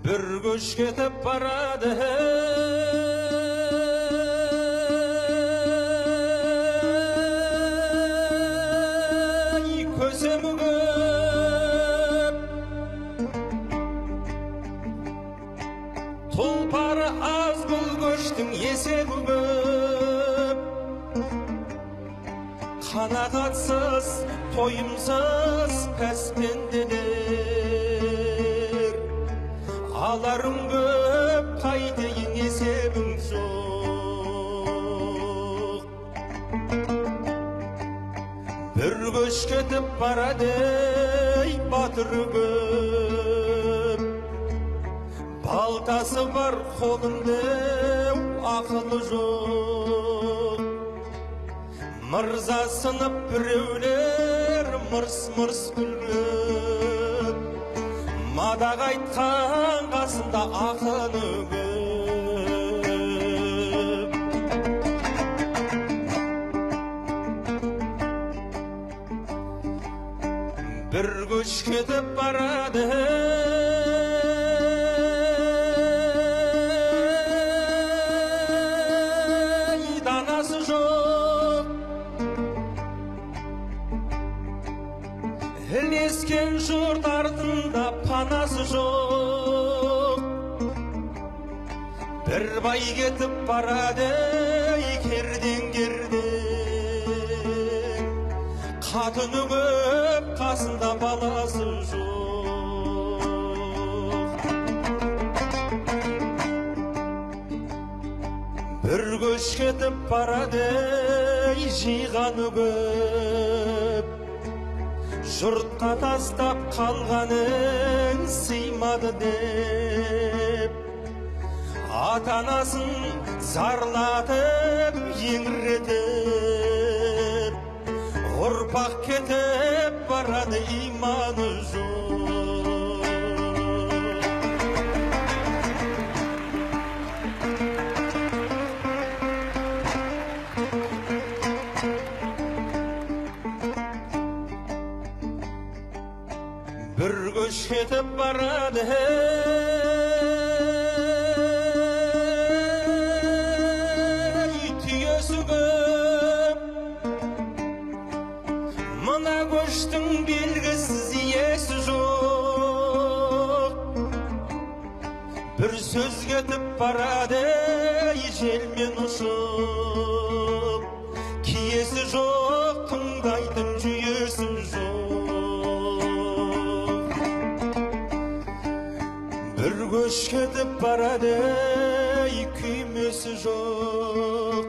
Bir көш кетіп барады, көсемі көп, тұлпары аз бұл көштің есебі көп. Қанағатсыз, тойымсыз пәспендедер, аларың көп, қайтейін есебің жоқ. Bir көш кетіп барады, батыр көп, балтасы бар қолында, ақылы жоқ. Мырза сынып біреулер мырс-мырс күліп, мадақ айтқан қасында ақыны көп. Bir көш кетіп барады, данасы жоқ, ілескен жұрт артында панасы жоқ. Bir бай кетіп барады, керден-керден, қатыны көп, қасында баласы жоқ. Bir көш кетіп барады, жиғаны көп, жұртқа тастап қалғанын сыймады деп, ата-анасын зарлатып еңіретіп, ұрпақ кетіп барады, иманы жоқ. Bir көш кетіп барады, түйесі көп, мына көштің белгісіз иесі жоқ. Bir сөз кетіп барады, желмен ұшып, киесі жоқ, тыңдайтын жүйесі жоқ. Bir көш кетіп барады, күймесі жоқ,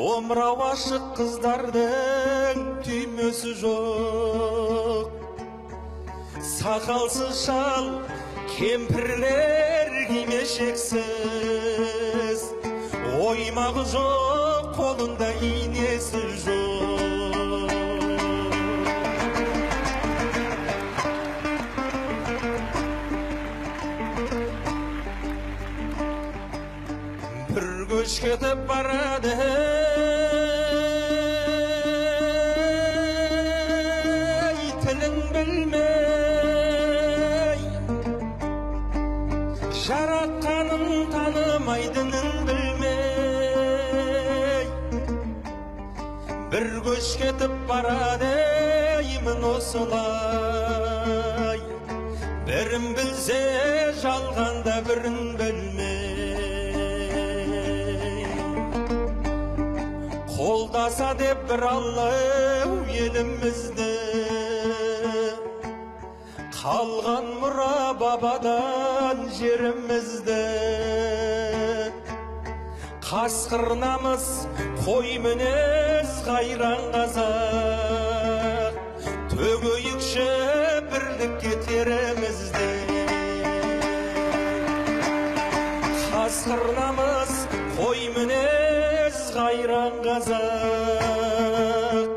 омырау ашық қыздардың түймесі жоқ. Сақалсыз шал кемпірлер кимешексіз, оймағы жоқ, қолында инесі жоқ. Bir көш кетіп барады, тілін білмей, жаратқанын танымай, дінін білмей. Bir көш кетіп барады, имін осылай, бірін білсе жалғанда, бірін білмей. Қолдаса деп бір Аллау елімізді, қалған мұра бабадан жерімізді. Қасқыр намыс, қой мінез қайран қазақ, төгейікші бірлікке теремізді. Қасқыр намыс, қой мінез қайран қазақ,